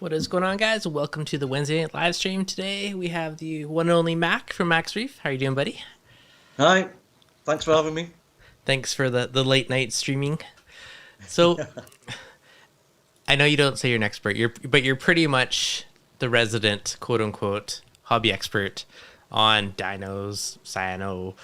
What is going on, guys? Welcome to the Wednesday night live stream. Today we have the one and only Mac from Mac's Reef. How are you doing, buddy? Hi, thanks for having me. Thanks for the late night streaming. So, I know you don't say you're an expert, but you're pretty much the resident, quote unquote, hobby expert on dinos, cyano,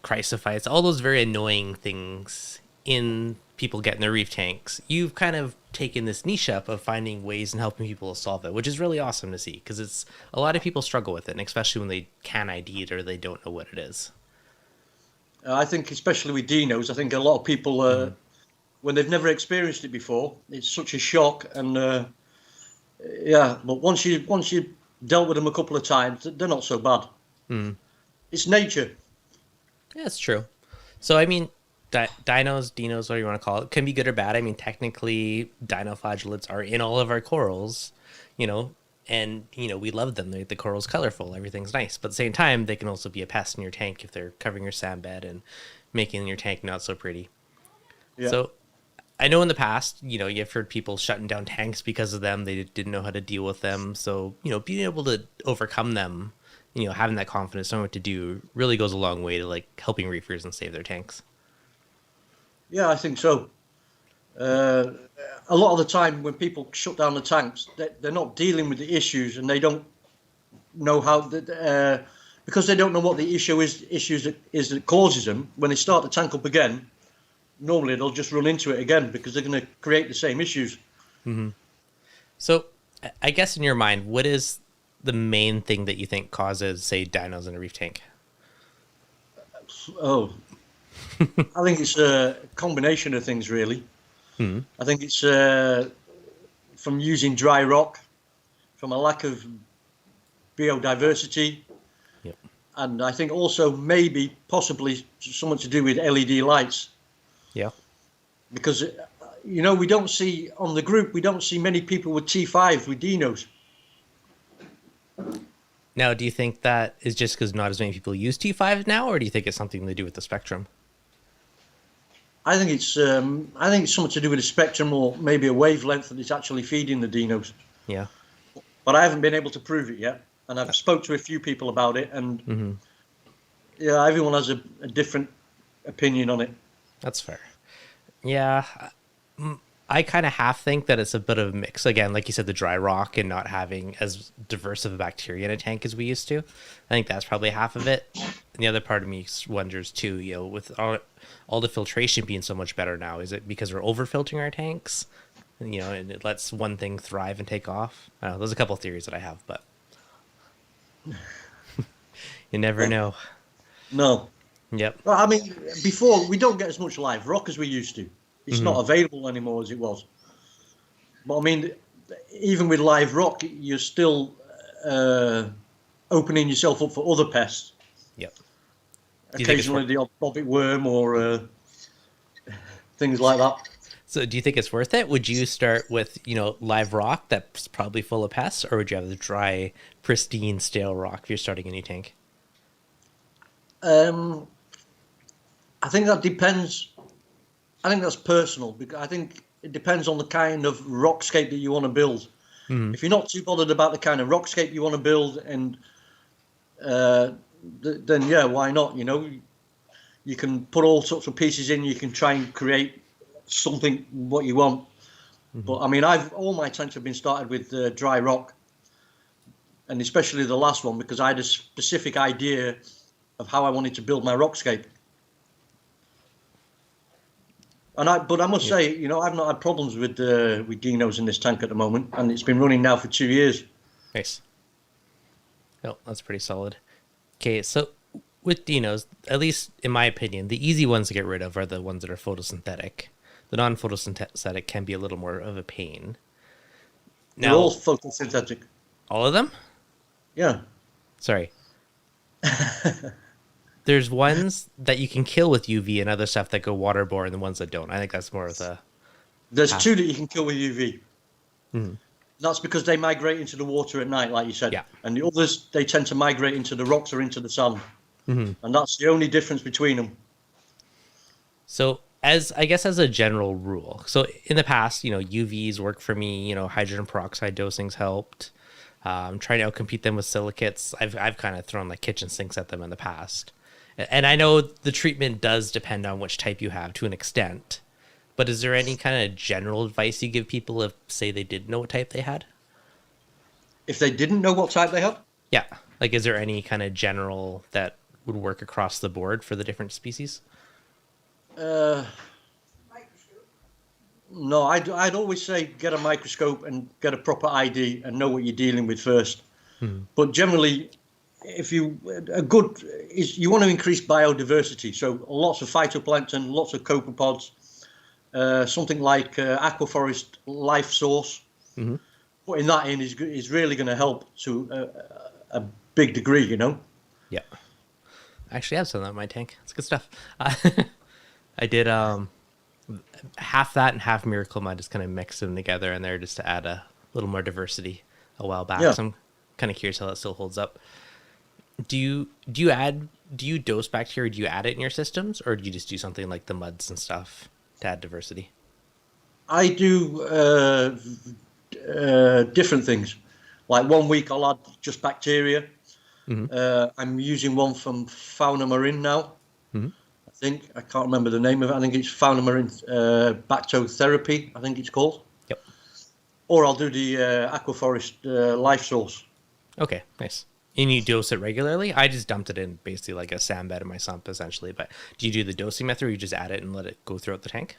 chrysophytes, all those very annoying things in people getting their reef tanks. You've kind of taken this niche up of finding ways and helping people solve it, which is really awesome to see, because it's a lot of people struggle with it, and especially when they can't ID it or they don't know what it is. I think especially with dinos, I think a lot of people, when they've never experienced it before, it's such a shock. And yeah, but once you dealt with them a couple of times, they're not so bad. It's nature. Yeah, it's true. So, I mean, dinos, whatever you want to call it, can be good or bad. I mean, technically, dinoflagellates are in all of our corals, and, we love them. The coral's colorful. Everything's nice. But at the same time, they can also be a pest in your tank if they're covering your sand bed and making your tank not so pretty. Yeah. So I know in the past, you've heard people shutting down tanks because of them. They didn't know how to deal with them. So, being able to overcome them, having that confidence, knowing what to do really goes a long way to helping reefers and save their tanks. Yeah, I think so. A lot of the time when people shut down the tanks, they're not dealing with the issues, and they don't know how, because they don't know what the issues that causes them. When they start the tank up again, normally they'll just run into it again because they're going to create the same issues. Mm-hmm. So I guess in your mind, what is the main thing that you think causes, say, dinos in a reef tank? Oh, I think it's a combination of things, really. I think it's from using dry rock, from a lack of biodiversity, and I think also maybe possibly something to do with LED lights. Yeah. Because, we don't see, on the group, we don't see many people with T5s, with Dinos. Now, do you think that is just because not as many people use T5s now, or do you think it's something to do with the spectrum? I think it's something to do with the spectrum, or maybe a wavelength that it's actually feeding the Dinos. Yeah. But I haven't been able to prove it yet, and I've spoke to a few people about it, and yeah, everyone has a different opinion on it. That's fair. Yeah, I kind of half think that it's a bit of a mix. Again, like you said, the dry rock and not having as diverse of a bacteria in a tank as we used to. I think that's probably half of it. And the other part of me wonders too, with all the filtration being so much better now, is it because we're over-filtering our tanks? And, and it lets one thing thrive and take off? I don't know, there's a couple of theories that I have, but you never know. No. Yep. Well, I mean, before, we don't get as much live rock as we used to. It's not available anymore as it was. But I mean, even with live rock, you're still opening yourself up for other pests. Yep. Occasionally the odd bobbit worm or things like that. So do you think it's worth it? Would you start with, live rock that's probably full of pests, or would you have the dry, pristine, stale rock if you're starting a new tank? I think that depends. I think that's personal, because I think it depends on the kind of rockscape that you want to build. If you're not too bothered about the kind of rockscape you want to build, and then yeah, why not? You can put all sorts of pieces in. You can try and create something what you want. But I mean, all my tanks have been started with dry rock, and especially the last one, because I had a specific idea of how I wanted to build my rockscape. But I must say, I've not had problems with Dinos in this tank at the moment, and it's been running now for 2 years. Nice. Oh, that's pretty solid. Okay, so with Dinos, at least in my opinion, the easy ones to get rid of are the ones that are photosynthetic. The non-photosynthetic can be a little more of a pain. Now, they're all photosynthetic. All of them? Yeah. Sorry. There's ones that you can kill with UV and other stuff that go waterborne, and the ones that don't. I think that's more of the... There's two that you can kill with UV. That's because they migrate into the water at night, like you said. Yeah. And the others, they tend to migrate into the rocks or into the sand. And that's the only difference between them. So as I guess as a general rule, so in the past, UVs work for me. Hydrogen peroxide dosing's helped. Trying to outcompete them with silicates. I've kind of thrown like kitchen sinks at them in the past, and I know the treatment does depend on which type you have to an extent. But is there any kind of general advice you give people if, say, they didn't know what type they had? If they didn't know what type they had? Yeah, like is there any kind of general that would work across the board for the different species? No, I'd always say get a microscope and get a proper ID and know what you're dealing with first. But generally, you want to increase biodiversity. So lots of phytoplankton, lots of copepods, something like aquaforest life source. Putting that in is really going to help to a big degree, Yeah. I actually have some of that in my tank. It's good stuff. I did half that and half Miracle Mud, just kind of mix them together in there just to add a little more diversity a while back. Yeah. So I'm kind of curious how that still holds up. Do you dose bacteria? Do you add it in your systems, or do you just do something like the muds and stuff to add diversity? I do different things. Like 1 week I'll add just bacteria. I'm using one from Fauna Marin now. I can't remember the name of it. I think it's Fauna Marin Bactotherapy, I think it's called. Yep. Or I'll do the Aquaforest life source. Okay, nice. And you dose it regularly? I just dumped it in basically like a sand bed in my sump, essentially. But do you do the dosing method, or you just add it and let it go throughout the tank?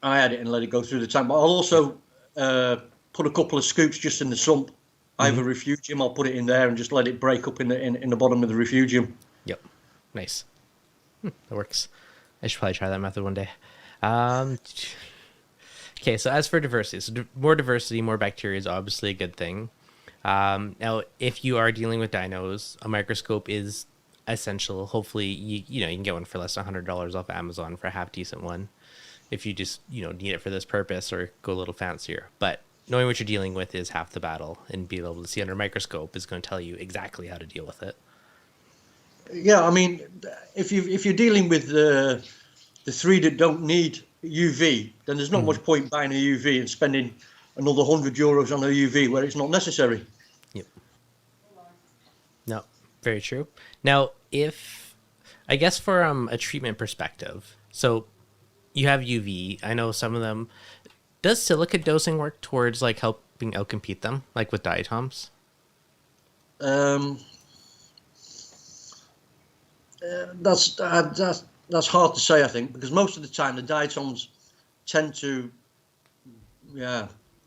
I add it and let it go through the tank. But I'll also put a couple of scoops just in the sump. I have a refugium. I'll put it in there and just let it break up in the bottom of the refugium. Yep. Nice. That works. I should probably try that method one day. Okay, so as for diversity, more diversity, more bacteria is obviously a good thing. Now, if you are dealing with dinos, a microscope is essential. Hopefully, you can get one for less than $100 off Amazon for a half decent one, if you just need it for this purpose or go a little fancier. But knowing what you're dealing with is half the battle, and being able to see under a microscope is going to tell you exactly how to deal with it. Yeah, I mean, if you're dealing with the three that don't need UV, then there's not much point buying a UV and spending another €100 on a UV where it's not necessary. Yep. No, very true. Now, I guess for a treatment perspective, so you have UV. I know some of them. Does silicate dosing work towards like helping outcompete them, like with diatoms? That's hard to say, I think, because most of the time the diatoms tend to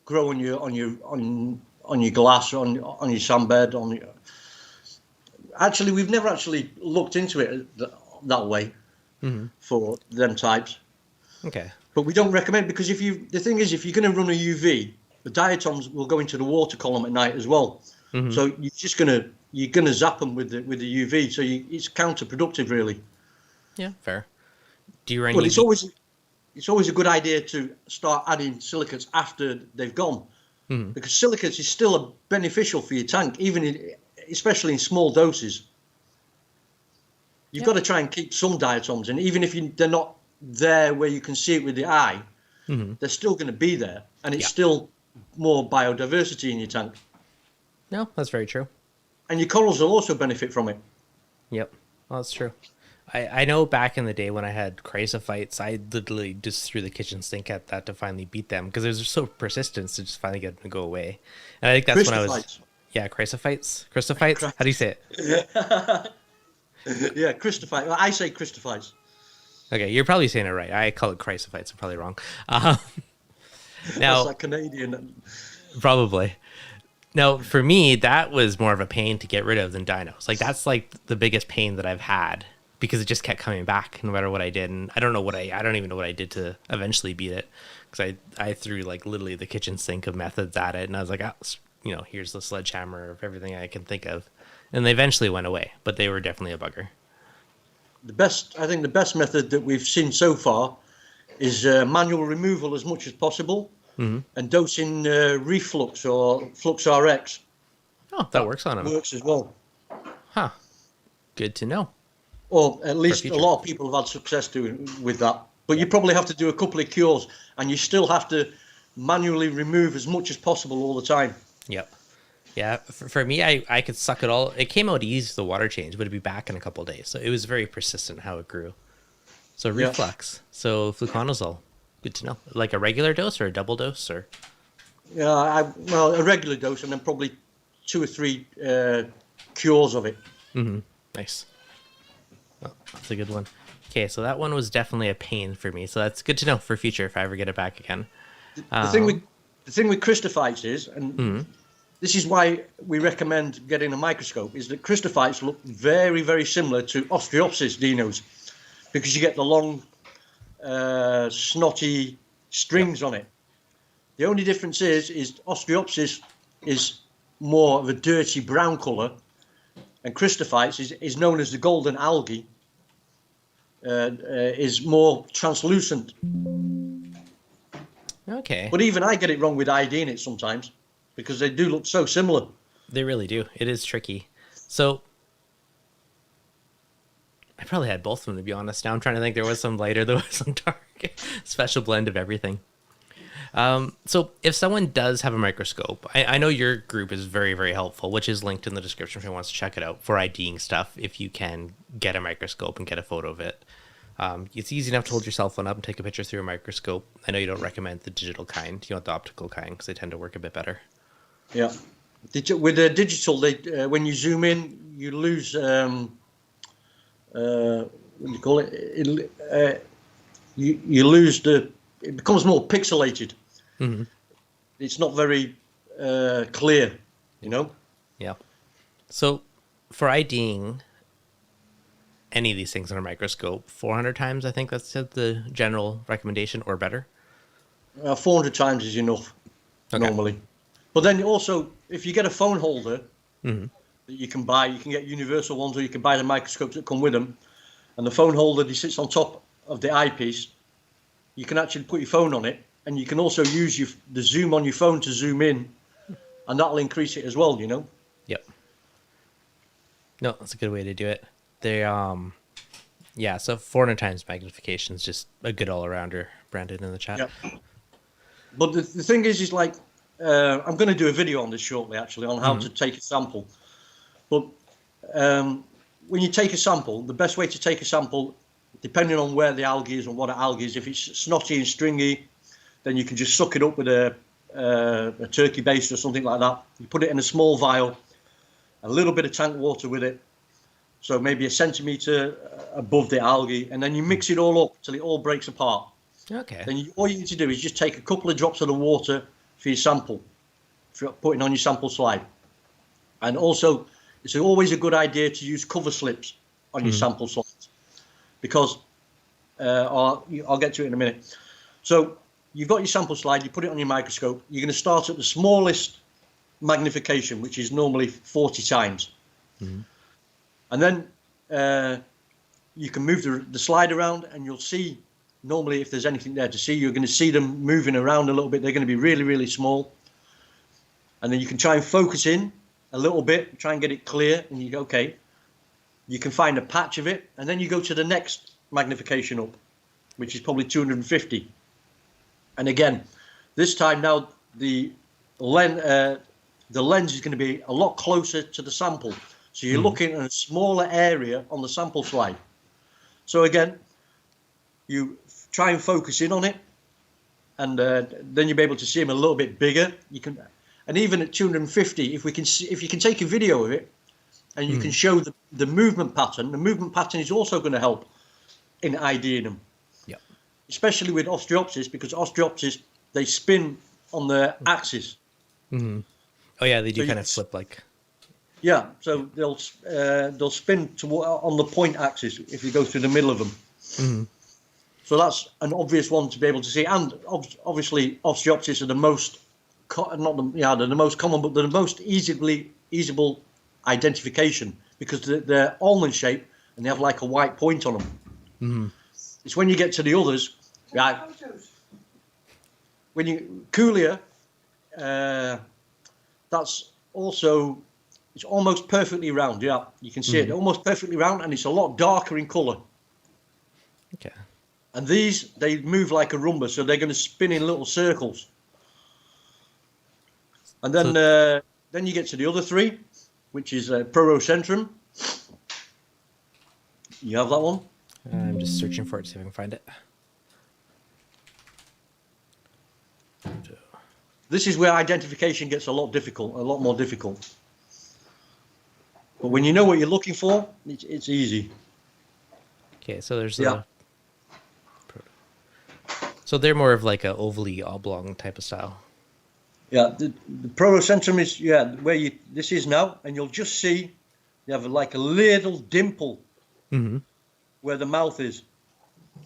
grow on your glass, on your sandbed. Actually, we've never actually looked into it that way for them types. Okay. But we don't recommend, because if you're going to run a UV, the diatoms will go into the water column at night as well. So you're gonna zap them with the UV. So it's counterproductive, really. Yeah, fair. Do you run? But it's always a good idea to start adding silicates after they've gone, because silicates is still beneficial for your tank, especially in small doses. You've got to try and keep some diatoms, and even if they're not there where you can see it with the eye, they're still going to be there, and it's still more biodiversity in your tank. No, that's very true. And your corals will also benefit from it. Yep, well, that's true. I know back in the day when I had Chrysophytes, I literally just threw the kitchen sink at that to finally beat them, because it was so persistent to just finally get them to go away. And I think that's when I was... Yeah, Chrysophytes? How do you say it? Yeah, Chrysophytes. Well, I say Chrysophytes. Okay, you're probably saying it right. I call it Chrysophytes. I'm probably wrong. Now, that's like Canadian. Probably. Now, for me, that was more of a pain to get rid of than dinos. Like, that's like the biggest pain that I've had, because it just kept coming back no matter what I did. And I don't even know what I did to eventually beat it, because I threw like literally the kitchen sink of methods at it, and I was like, here's the sledgehammer of everything I can think of. And they eventually went away, but they were definitely a bugger. I think the best method that we've seen so far is manual removal as much as possible, and dosing reflux or Flux RX. Oh, that works on them. Works as well. Huh. Good to know. Or at least a lot of people have had success with that. But you probably have to do a couple of cures, and you still have to manually remove as much as possible all the time. Yep. Yeah, for me, I could suck it all. It came out easy, the water change, but it'd be back in a couple of days. So it was very persistent how it grew. So reflux. So fluconazole. Good to know. Like a regular dose or a double dose, or? Yeah, well, a regular dose, and then probably 2 or 3 cures of it. Mm-hmm. Nice. Oh, that's a good one. Okay, so that one was definitely a pain for me. So that's good to know for future if I ever get it back again. The thing with Chrysophytes is, and this is why we recommend getting a microscope, is that Chrysophytes look very, very similar to Ostreopsis dinos, because you get the long, snotty strings on it. The only difference is Ostreopsis is more of a dirty brown colour, and Chrysophytes is known as the golden algae, is more translucent. Okay. But even I get it wrong with ID in it sometimes, because they do look so similar. They really do. It is tricky. So I probably had both of them, to be honest. Now I'm trying to think. There was some lighter, there was some dark. Special blend of everything. So if someone does have a microscope, I know your group is very, very helpful, which is linked in the description if anyone wants to check it out for IDing stuff. If you can get a microscope and get a photo of it. It's easy enough to hold your cell phone up and take a picture through a microscope. I know you don't recommend the digital kind. You want the optical kind because they tend to work a bit better. Yeah. With the digital, when you zoom in, you lose, what do you call it? You lose it becomes more pixelated. Mm-hmm. It's not very clear, you know? Yeah. So for IDing any of these things on a microscope, 400 times, I think that's the general recommendation, or better? 400 times is enough, normally. But then also, if you get a phone holder that you can buy, you can get universal ones, or you can buy the microscopes that come with them, and the phone holder that sits on top of the eyepiece, you can actually put your phone on it, and you can also use the zoom on your phone to zoom in, and that'll increase it as well, you know? Yep. No, that's a good way to do it. They, so 400 times magnification is just a good all-arounder, Brandon, in the chat. Yep. But the thing is like, I'm going to do a video on this shortly, actually, on how to take a sample. But when you take a sample, the best way to take a sample, depending on where the algae is and what algae is, if it's snotty and stringy, then you can just suck it up with a turkey baster or something like that. You put it in a small vial, a little bit of tank water with it, so maybe a centimetre above the algae, and then you mix it all up till it all breaks apart. Okay. Then all you need to do is just take a couple of drops of the water for your sample, for putting on your sample slide. And also, it's always a good idea to use cover slips on your sample slides, because I'll get to it in a minute. So you've got your sample slide, you put it on your microscope, you're going to start at the smallest magnification, which is normally 40 times. And then you can move the slide around, and you'll see, normally if there's anything there to see, you're going to see them moving around a little bit. They're going to be really, really small. And then you can try and focus in a little bit, try and get it clear, and you go, okay, you can find a patch of it, and then you go to the next magnification up, which is probably 250. And again, this time now the lens is going to be a lot closer to the sample. So you're looking at a smaller area on the sample slide. So again, you try and focus in on it, and then you'll be able to see them a little bit bigger. You can, and even at 250, if you can take a video of it, and you can show the movement pattern. The movement pattern is also going to help in IDing them. Yep. Especially with Ostreopsis, because Ostreopsis, they spin on the axis. Oh yeah, they do kind of flip like. Yeah, so they'll spin on the point axis if you go through the middle of them. So that's an obvious one to be able to see, and obviously Ostreopsis are the most they're the most common, but they're the most easable identification, because they're almond shaped and they have like a white point on them. It's when you get to the others, right? When you Coolia, that's also. It's almost perfectly round, you can see it almost perfectly round, and it's a lot darker in colour. Okay. And these, they move like a Roomba, so they're going to spin in little circles. And then you get to the other three, which is Prorocentrum. You have that one? I'm just searching for it, see if I can find it. This is where identification gets a lot more difficult. But when you know what you're looking for, it's easy. Okay, so there's so they're more of like a ovally oblong type of style. Yeah, the Prorocentrum is where this is now, and you'll just see you have like a little dimple where the mouth is.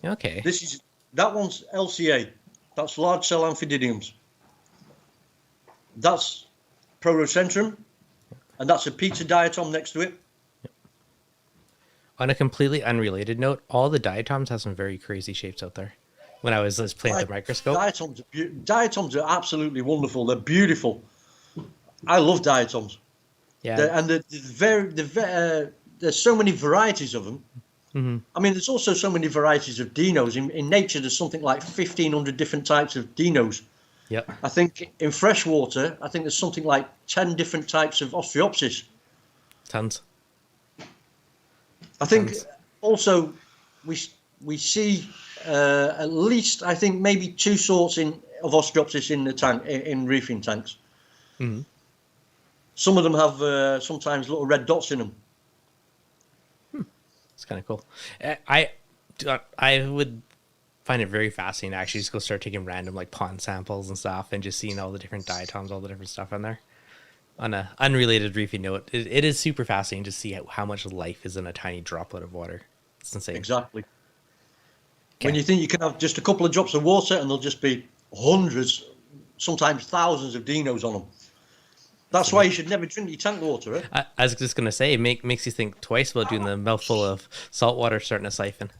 Okay. That one's LCA. That's large cell Amphidiniums. That's Prorocentrum, and that's a pizza diatom next to it. On a completely unrelated note, all the diatoms have some very crazy shapes out there. When I was playing with the microscope, diatoms are absolutely wonderful. They're beautiful. I love diatoms. Yeah, there's so many varieties of them. I mean, there's also so many varieties of dinos. In nature, there's something like 1,500 different types of dinos. Yep. I think in freshwater, there's something like 10 different types of Ostreopsis. Tons. I think also we see at least, I think, maybe 2 sorts of Ostreopsis in the tank, in reefing tanks. Some of them have sometimes little red dots in them. It's kind of cool. I would find it very fascinating to actually just go start taking random like pond samples and stuff and just seeing all the different diatoms, all the different stuff on there. On an unrelated reefing note, it is super fascinating to see how much life is in a tiny droplet of water. It's insane. Exactly. Okay. When you think you can have just a couple of drops of water and there'll just be hundreds, sometimes thousands of dinos on them. That's why you should never drink your tank water. Eh? I was just going to say, it makes you think twice about doing the mouthful of salt water starting to siphon.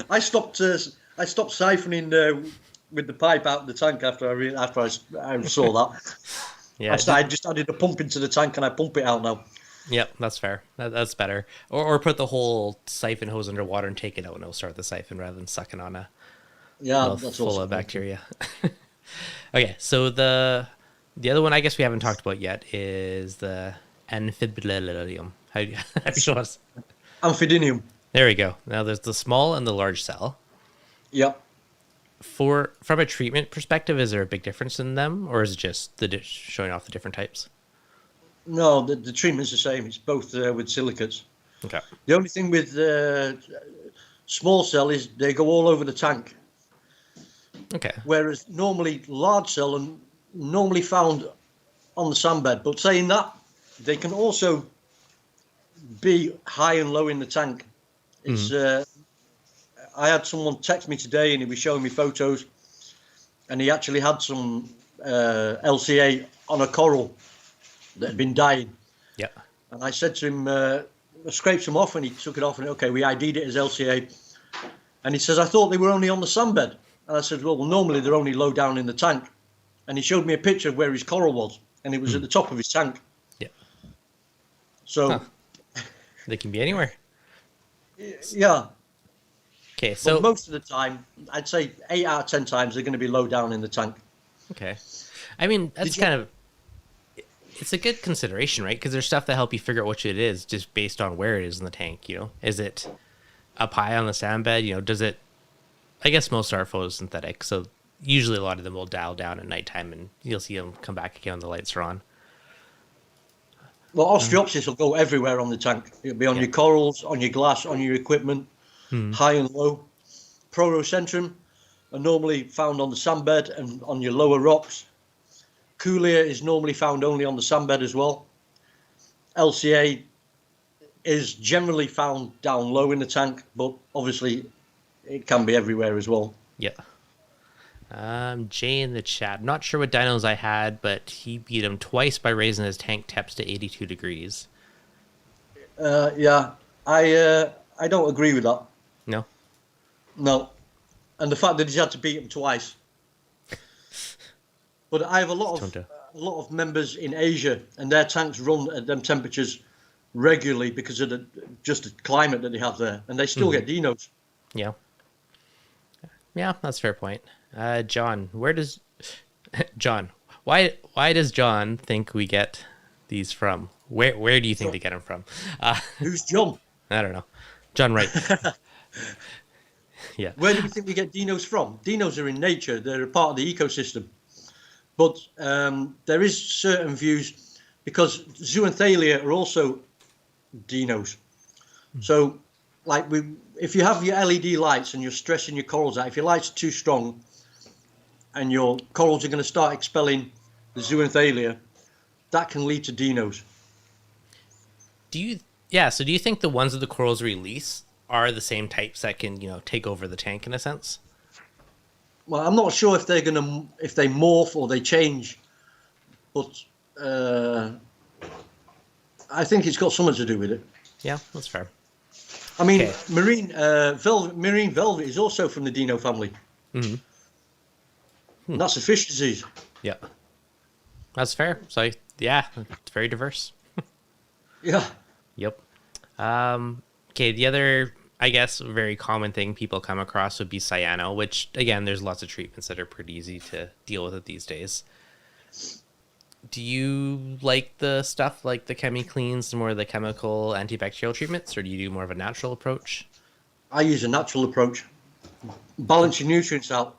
I stopped siphoning with the pipe out of the tank after I saw that. Yeah, I just added a pump into the tank and I pump it out now. Yep, that's fair. That's better. Or put the whole siphon hose underwater and take it out and it'll start the siphon rather than sucking on a that's full of bacteria. Okay, so the other one I guess we haven't talked about yet is the Amphidinium. How do you show us? Amphidinium. There we go. Now there's the small and the large cell. Yep. From a treatment perspective, is there a big difference in them, or is it just showing off the different types? No, the treatment's the same. It's both with silicates. Okay. The only thing with small cell is they go all over the tank. Okay. Whereas normally large cell are normally found on the sandbed. But saying that, they can also be high and low in the tank. It's I had someone text me today and he was showing me photos, and he actually had some LCA on a coral that had been dying. Yeah. And I said to him, I scraped some off, and he took it off, and okay, we ID'd it as LCA. And he says, I thought they were only on the sandbed. And I said, well, normally they're only low down in the tank. And he showed me a picture of where his coral was, and it was at the top of his tank. Yeah. So they can be anywhere. Yeah. Okay, so but most of the time, I'd say 8 out of 10 times they're going to be low down in the tank. Okay. I mean, that's it's a good consideration, right? Because there's stuff that help you figure out which it is just based on where it is in the tank, you know? Is it up high on the sandbed? You know, does it... I guess most are photosynthetic, so usually a lot of them will dial down at nighttime, and you'll see them come back again when the lights are on. Well, Ostreopsis will go everywhere on the tank. It'll be on your corals, on your glass, on your equipment, high and low. Prorocentrum are normally found on the sandbed and on your lower rocks. Coolia is normally found only on the sandbed as well. LCA is generally found down low in the tank, but obviously it can be everywhere as well. Yeah. Jay in the chat. Not sure what dinos I had, but he beat him twice by raising his tank temps to 82 degrees. Yeah, I don't agree with that. No? No. And the fact that he's had to beat him twice. But I have a lot of members in Asia, and their tanks run at them temperatures regularly because of just the climate that they have there, and they still get dinos. Yeah. Yeah, that's a fair point. John, John, why does John think we get these from? Where do you think they get them from? Who's John? I don't know. John Wright. Yeah. Where do we think we get dinos from? Dinos are in nature. They're a part of the ecosystem. But there is certain views, because zooanthelia are also dinos. So, like, if you have your LED lights and you're stressing your corals out, if your lights are too strong and your corals are going to start expelling the zooanthelia, that can lead to dinos. So do you think the ones that the corals release are the same types that can, take over the tank in a sense? Well, I'm not sure if they morph or they change, but I think it's got something to do with it. Yeah, that's fair. I mean, okay. Marine velvet is also from the Dino family. Mm-hmm. That's a fish disease. Yeah, that's fair. So yeah, it's very diverse. Yeah. Yep. Okay, the other, I guess, very common thing people come across would be cyano, which, again, there's lots of treatments that are pretty easy to deal with it these days. Do you like the stuff like the chemi-cleans, more the chemical antibacterial treatments, or do you do more of a natural approach? I use a natural approach. Balance your nutrients out.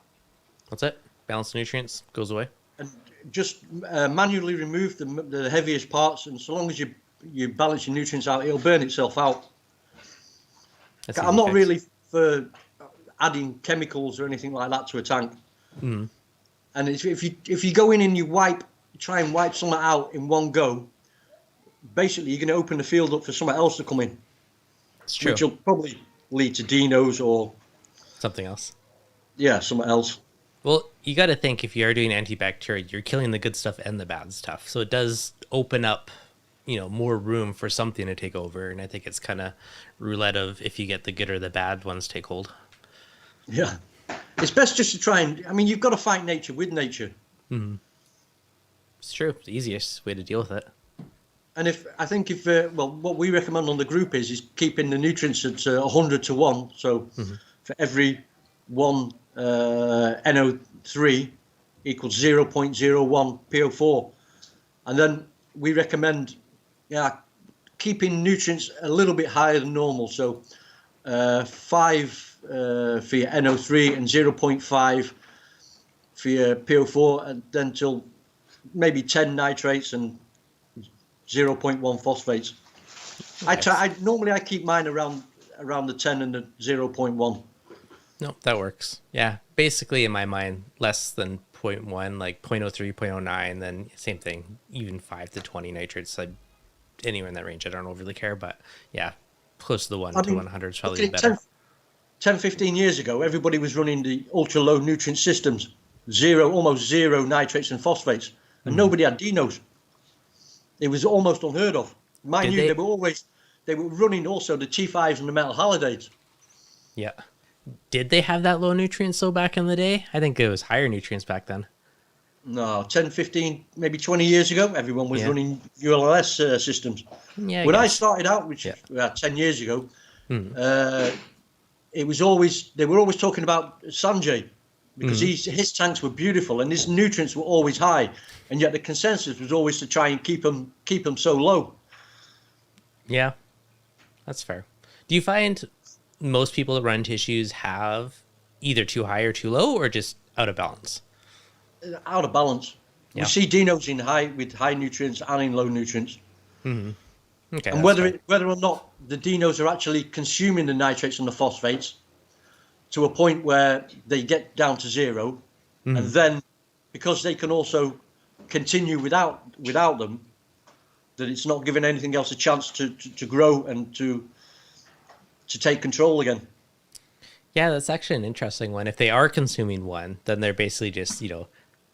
What's it? Balance the nutrients, goes away? And just manually remove the heaviest parts, and so long as you balance your nutrients out, it'll burn itself out. I'm not really for adding chemicals or anything like that to a tank. Mm. And if you go in and you try and wipe something out in one go, basically you're going to open the field up for something else to come in. It's true. Which will probably lead to dinos or something else. Yeah, something else. Well, you got to think, if you are doing antibacterial, you're killing the good stuff and the bad stuff. So it does open up, more room for something to take over. And I think it's kind of roulette of if you get the good or the bad ones take hold. Yeah. It's best just to try and, you've got to fight nature with nature. Mm-hmm. It's true. It's the easiest way to deal with it. And what we recommend on the group is keeping the nutrients at 100 to 1. So for every 1 NO3 equals 0.01 PO4. And then we recommend keeping nutrients a little bit higher than normal. So 5 for your NO3 and 0.5 for your PO4, and then till maybe 10 nitrates and 0.1 phosphates. Nice. I keep mine around the 10 and the 0.1. No, that works. Yeah, basically in my mind, less than 0.1, like 0.03, 0.09, then same thing, even 5 to 20 nitrates. Anywhere in that range, I don't overly care, but yeah, close to the 1 to 100 is probably better. 10, 15 years ago, everybody was running the ultra low nutrient systems, almost zero nitrates and phosphates, and nobody had dinos. It was almost unheard of. Mind you, they were running also the T5s and the metal halides. Yeah. Did they have that low nutrients though back in the day? I think it was higher nutrients back then. No, 10, 15, maybe 20 years ago, everyone was running ULLS systems. Yeah, when I started out, which 10 years ago, they were always talking about Sanjay, because his tanks were beautiful and his nutrients were always high, and yet the consensus was always to try and keep them so low. Yeah, that's fair. Do you find most people that run into issues have either too high or too low, or just out of balance? Out of balance. Yeah. We see dinos with high nutrients and in low nutrients. Mm-hmm. Okay, and whether or not the dinos are actually consuming the nitrates and the phosphates to a point where they get down to zero, and then because they can also continue without them, that it's not giving anything else a chance to grow and to take control again. Yeah, that's actually an interesting one. If they are consuming one, then they're basically just,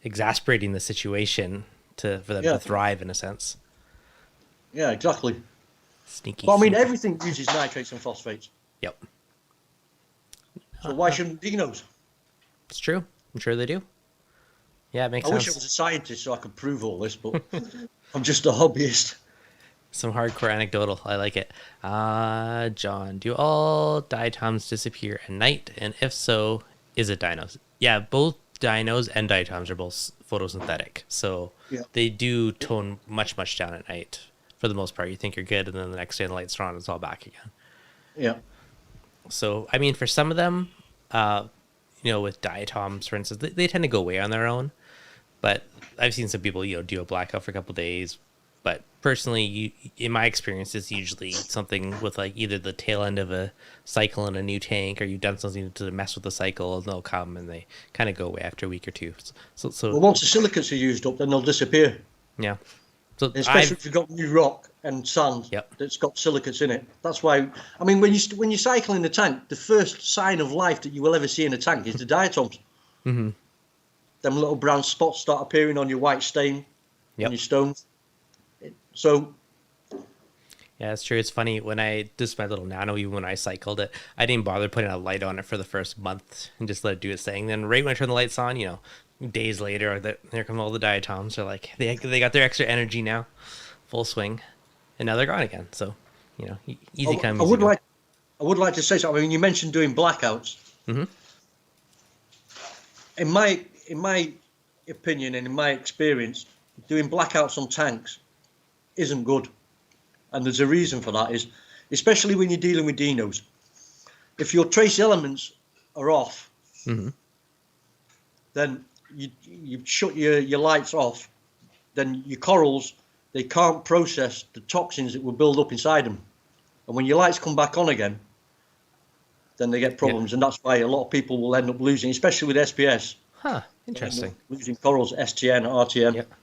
exasperating the situation for them to thrive in a sense. Yeah, exactly. Sneaky. But everything uses nitrates and phosphates. Yep. So why shouldn't dinos? It's true. I'm sure they do. Yeah, it makes sense. I wish I was a scientist so I could prove all this, but I'm just a hobbyist. Some hardcore anecdotal. I like it. John, do all diatoms disappear at night? And if so, is it dinos? Yeah, both dinos and diatoms are both photosynthetic. So Yeah. they do tone much, much down at night. For the most part, you think you're good, and then the next day the lights are on, it's all back again. Yeah. So, I mean, for some of them, with diatoms, for instance, they tend to go away on their own. But I've seen some people, do a blackout for a couple of days. But personally, in my experience, it's usually something with like either the tail end of a cycle in a new tank, or you've done something to mess with the cycle, and they'll come and they kind of go away after a week or two. So Well, once the silicates are used up, then they'll disappear. yeah. So Especially if you've got new rock and sand that's got silicates in it. That's why, I mean, when you cycle in the tank, the first sign of life that you will ever see in a tank is the diatoms. Mm-hmm. Them little brown spots start appearing on your white stain, on your stones. So, yeah, it's true. It's funny when I this is my little nano. Even when I cycled it, I didn't bother putting a light on it for the first month and just let it do its thing. Then right when I turned the lights on, days later, there come all the diatoms. They're like they got their extra energy now, full swing, and now they're gone again. So, easy come. I would like to say something. I mean, you mentioned doing blackouts. Mm-hmm. In my opinion and in my experience, doing blackouts on tanks isn't good, and there's a reason for that. Is especially when you're dealing with dinos, if your trace elements are off, then you shut your lights off, then your corals, they can't process the toxins that will build up inside them, and when your lights come back on again, then they get problems, and that's why a lot of people will end up losing, especially with SPS. Huh, interesting. Losing corals, STN, RTM. Yep.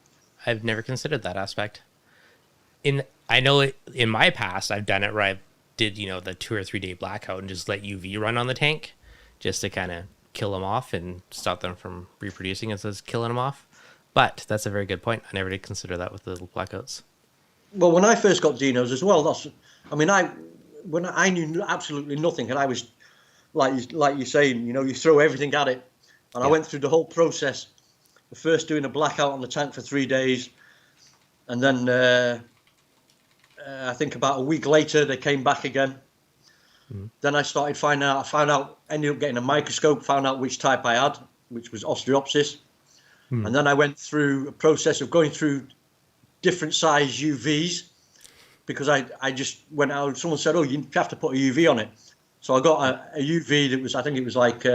I've never considered that aspect. I know in my past I've done it where I did the 2 or 3 day blackout and just let UV run on the tank just to kind of kill them off and stop them from reproducing instead of killing them off. But that's a very good point. I never did consider that with the blackouts. Well, when I first got dinos as well, when I knew absolutely nothing, and I was like you're saying, you throw everything at it, and I went through the whole process. First doing a blackout on the tank for 3 days, and then I think about a week later they came back again. Then I started finding out. Ended up getting a microscope, found out which type I had, which was Ostreopsis, and then I went through a process of going through different size UVs, because I just went out. Someone said, "Oh, you have to put a UV on it," so I got a UV that was, I think it was like.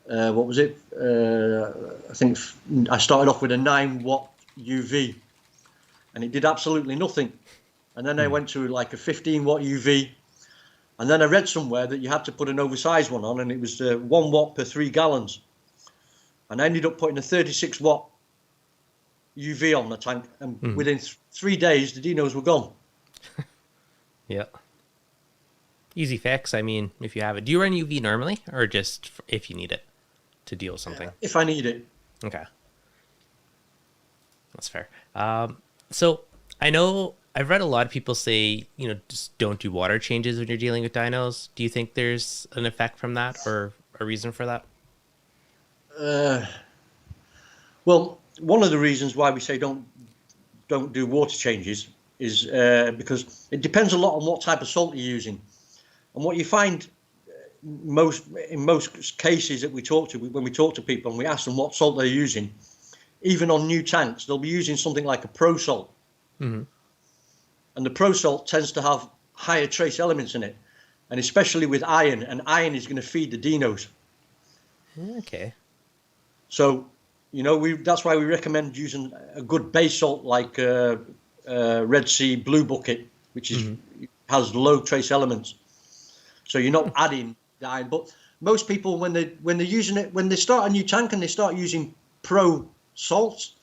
What was it? I think I started off with a 9-watt UV, and it did absolutely nothing. And then I went to like a 15-watt UV, and then I read somewhere that you had to put an oversized one on, and it was 1 watt per 3 gallons. And I ended up putting a 36-watt UV on the tank, and within 3 days the dinos were gone. Yeah. Easy fix. I mean, if you have it. Do you run UV normally, or just if you need it to deal with something? If I need it. Okay. That's fair. So I know I've read a lot of people say, just don't do water changes when you're dealing with dinos. Do you think there's an effect from that, or a reason for that? Well, one of the reasons why we say don't do water changes is because it depends a lot on what type of salt you're using. And what you find in most cases that when we talk to people and we ask them what salt they're using, even on new tanks, they'll be using something like a pro salt. And the pro salt tends to have higher trace elements in it, and especially with iron, and iron is going to feed the dinos. Okay. So, that's why we recommend using a good base salt like Red Sea Blue Bucket, which has low trace elements. So you're not adding the iron. But most people, when they're using it, when they start a new tank and they start using pro salts,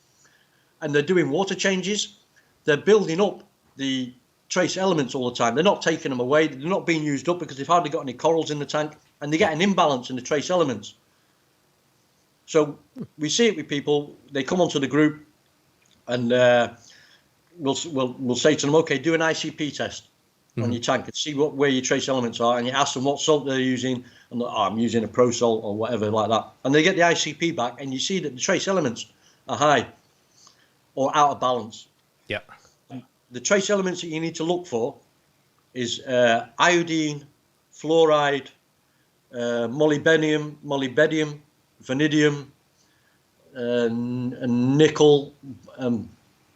and they're doing water changes, they're building up the trace elements all the time. They're not taking them away. They're not being used up because they've hardly got any corals in the tank, and they get an imbalance in the trace elements. So we see it with people. They come onto the group, and we'll say to them, okay, do an ICP test on your tank and see where your trace elements are, and you ask them what salt they're using, and I'm using a pro salt or whatever like that, and they get the ICP back, and you see that the trace elements are high or out of balance. Yeah. the trace elements that you need to look for is iodine, fluoride, molybdenum, vanadium, and nickel,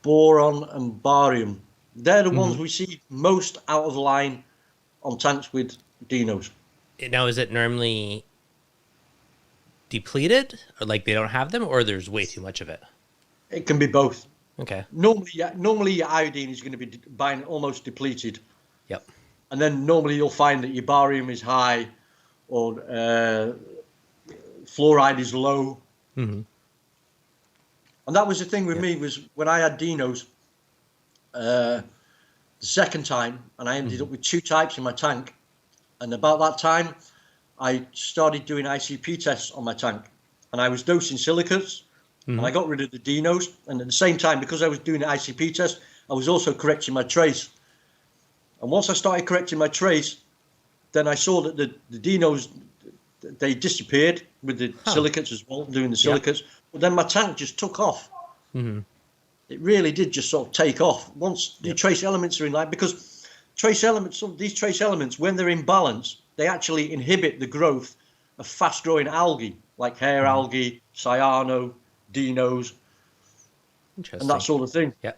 boron, and barium. They're the ones we see most out of line on tanks with Dinos. Now, is it normally depleted, or like they don't have them, or there's way too much of it? It can be both. Okay. Normally your iodine is going to be almost depleted. Yep. And then normally you'll find that your barium is high, or fluoride is low. Mm-hmm. And that was the thing with me, was when I had Dinos the second time, and I ended up with 2 types in my tank. And about that time, I started doing ICP tests on my tank, and I was dosing silicates, and I got rid of the Dinos. And at the same time, because I was doing the ICP test, I was also correcting my trace. And once I started correcting my trace, then I saw that the Dinos, they disappeared with the silicates as well, doing the silicates. Yeah. But then my tank just took off. It really did just sort of take off once the trace elements are in line, because these trace elements, when they're in balance, they actually inhibit the growth of fast-growing algae, like hair algae, cyano, Dinos, and that sort of thing. Yeah.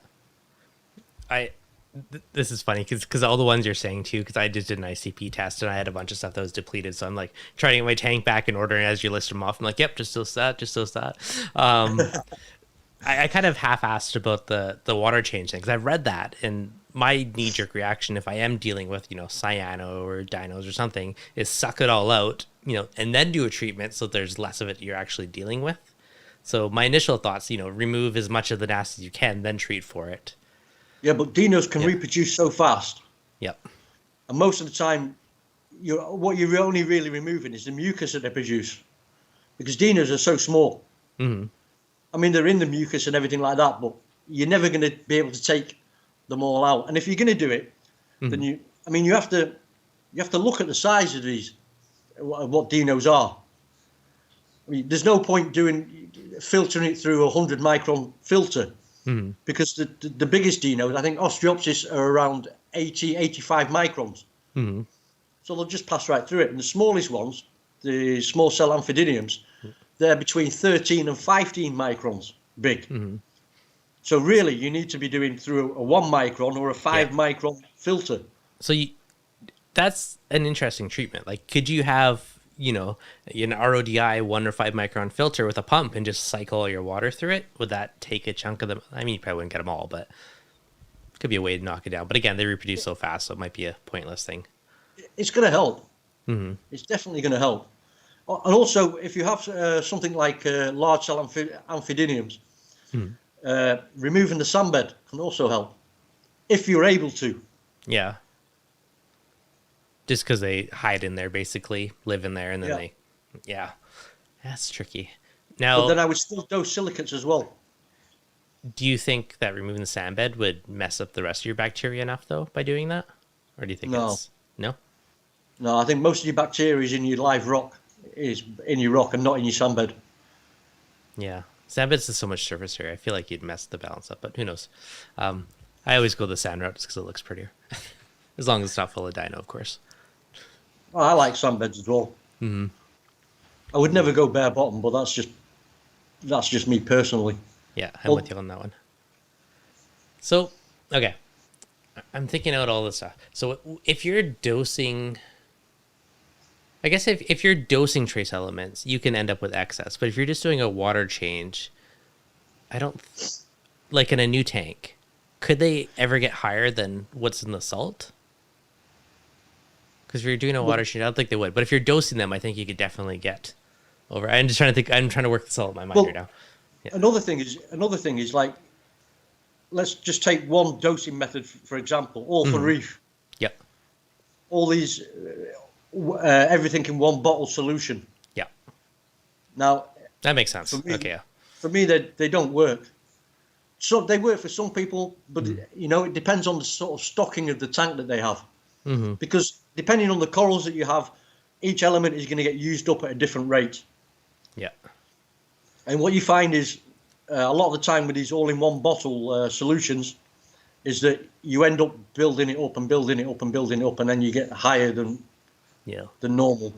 This is funny because all the ones you're saying too, because I just did an ICP test and I had a bunch of stuff that was depleted. So I'm like trying to get my tank back in order. And as you list them off, I'm like, yep, just dose that. I kind of half-assed about the water change thing, because I've read that, and my knee-jerk reaction, if I am dealing with, cyano or dinos or something, is suck it all out, and then do a treatment so there's less of it you're actually dealing with. So my initial thoughts, remove as much of the nest as you can, then treat for it. Yeah, but Dinos can reproduce so fast. Yep. And most of the time, what you're only really removing is the mucus that they produce, because Dinos are so small. Mm-hmm. I mean, they're in the mucus and everything like that, but you're never going to be able to take them all out. And if you're going to do it, then you have to look at the size of these, what Dinos are. I mean, there's no point filtering it through a 100 micron filter, because the biggest Dinos, I think Ostreopsis, are around 85 microns. So they'll just pass right through it. And the smallest ones, the small cell Amphidiniums, they're between 13 and 15 microns big. So really, you need to be doing through a 1 micron or a 5 micron filter. So that's an interesting treatment. Like, could you have, an RODI 1 or 5 micron filter with a pump and just cycle all your water through it? Would that take a chunk of them? I mean, you probably wouldn't get them all, but it could be a way to knock it down. But again, they reproduce so fast, so it might be a pointless thing. It's going to help. It's definitely going to help. And also, if you have something like large cell Amphidiniums, removing the sandbed can also help, if you're able to. Yeah. Just because they hide in there, basically, live in there, and then that's tricky. Now, but then I would still dose silicates as well. Do you think that removing the sandbed would mess up the rest of your bacteria enough, though, by doing that? Or do you think No, I think most of your bacteria is in your live rock. Is in your rock and not in your sandbed. Yeah, sandbeds is so much surface area. I feel like you'd mess the balance up, but who knows? I always go the sand route just because it looks prettier, as long as it's not full of dino, of course. Well, I like sandbeds as well. I would never go bare bottom, but that's just me personally. Yeah, I'm with you on that one. So, okay, I'm thinking out all this stuff. So if you're dosing, I guess if you're dosing trace elements, you can end up with excess. But if you're just doing a water change, like in a new tank, could they ever get higher than what's in the salt? Because if you're doing a water change, I don't think they would. But if you're dosing them, I think you could definitely get over. I'm just trying to think. I'm trying to work this all in my mind here now. Yeah. Another thing is like, let's just take one dosing method for example, all for reef. Yep. All these. Everything in one bottle solution. Yeah. Now that makes sense. For me, they don't work. So they work for some people, but it depends on the sort of stocking of the tank that they have. Because depending on the corals that you have, each element is going to get used up at a different rate. Yeah. And what you find is a lot of the time with these all-in-one bottle solutions, is that you end up building it up and building it up and building it up, and then you get higher than normal.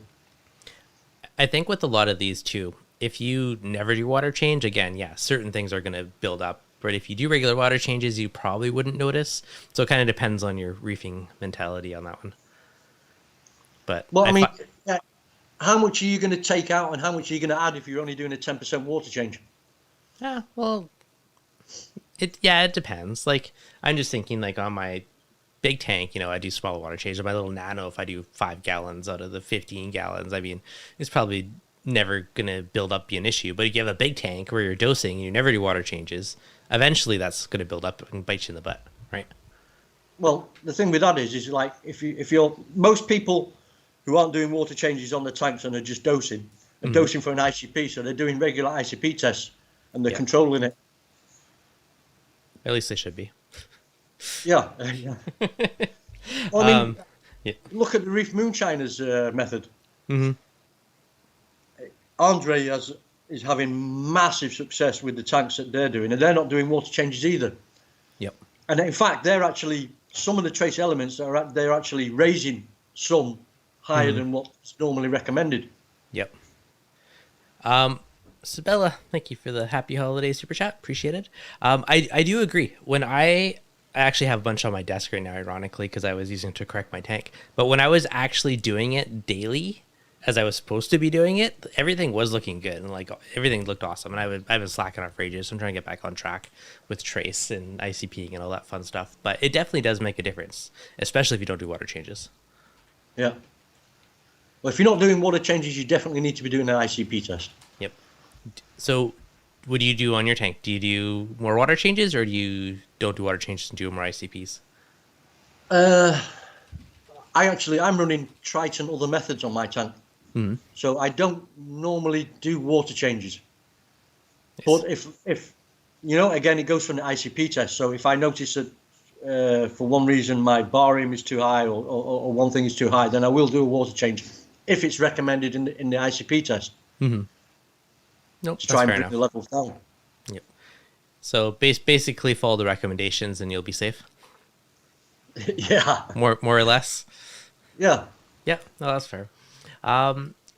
I think with a lot of these too, if you never do water change, again, yeah, certain things are going to build up. But if you do regular water changes, you probably wouldn't notice. So it kind of depends on your reefing mentality on that one. But well, I mean, how much are you going to take out and how much are you going to add if you're only doing a 10% water change? Yeah, well, it depends. Like, I'm just thinking, like, on my big tank, you know, I do small water change. On my little nano, if I do 5 gallons out of the 15 gallons, I mean, it's probably never going to build up be an issue. But if you have a big tank where you're dosing and you never do water changes, eventually that's going to build up and bite you in the butt, right? Well, the thing with that is like, if you're most people who aren't doing water changes on the tanks and are just dosing, are dosing for an ICP, so they're doing regular ICP tests and they're controlling it. At least they should be. Yeah. Well, I mean, look at the Reef Moonshiners method. Andre is having massive success with the tanks that they're doing, and they're not doing water changes either. Yep. And in fact, they're actually, some of the trace elements they're actually raising some higher than what's normally recommended. Yep. Sabella, thank you for the happy holiday super chat. Appreciate it. I do agree. When I actually have a bunch on my desk right now, ironically, because I was using it to correct my tank. But when I was actually doing it daily, as I was supposed to be doing it, everything was looking good and like everything looked awesome. And I've been slacking off for ages, so I'm trying to get back on track with trace and ICPing and all that fun stuff. But it definitely does make a difference, especially if you don't do water changes. Yeah. Well, if you're not doing water changes, you definitely need to be doing an ICP test. Yep. So what do you do on your tank? Do you do more water changes or do you don't do water changes and do more ICPs? I'm running Trite and other methods on my tank. So I don't normally do water changes. Yes. But if you know, again, it goes from the ICP test. So if I notice that for one reason my barium is too high or one thing is too high, then I will do a water change if it's recommended in the ICP test. Nope, to try and bring the levels down. Yep. So basically follow the recommendations and you'll be safe. Yeah. More or less. Yeah. Yeah. No, that's fair.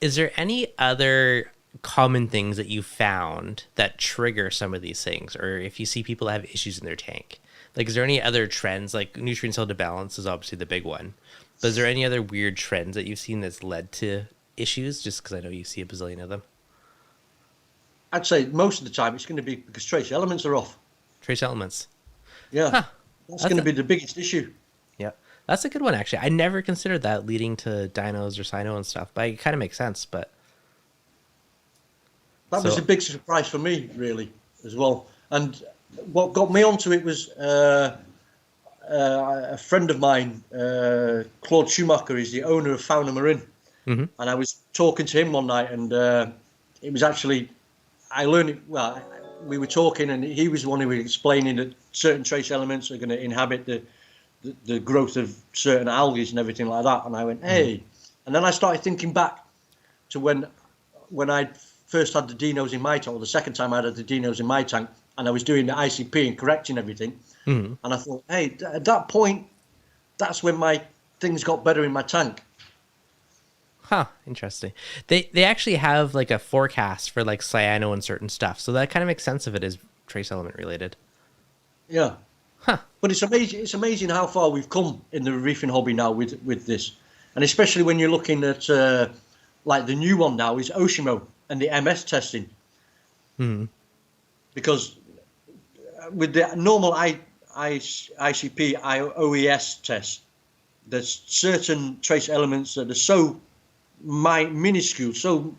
Is there any other common things that you found that trigger some of these things, or if you see people that have issues in their tank? Like, is there any other trends? Like nutrient cell imbalance is obviously the big one, but is there any other weird trends that you've seen that's led to issues? Just because I know you see a bazillion of them. I'd say most of the time it's going to be because trace elements are off. Trace elements. Yeah. Huh. That's going to be the biggest issue. Yeah. That's a good one, actually. I never considered that leading to dinos or cyano and stuff, but it kind of makes sense. But that was a big surprise for me, really, as well. And what got me onto it was a friend of mine, Claude Schumacher, is the owner of Fauna Marin. And I was talking to him one night, and it was actually, I learned it, well, we were talking, and he was the one who was explaining that certain trace elements are going to inhabit the growth of certain algae and everything like that. And I went, hey. And then I started thinking back to when I first had the Dinos in my tank, or the second time I had the Dinos in my tank, and I was doing the ICP and correcting everything. And I thought, hey, at that point, that's when my things got better in my tank. Huh, interesting. They actually have like a forecast for like cyano and certain stuff, so that kind of makes sense if it is trace element related. Yeah. Huh. But it's amazing. It's amazing how far we've come in the reefing hobby now with this, and especially when you're looking at like the new one now is Oshimo and the MS testing. Because with the normal ICP OES test, there's certain trace elements that are so minuscule, so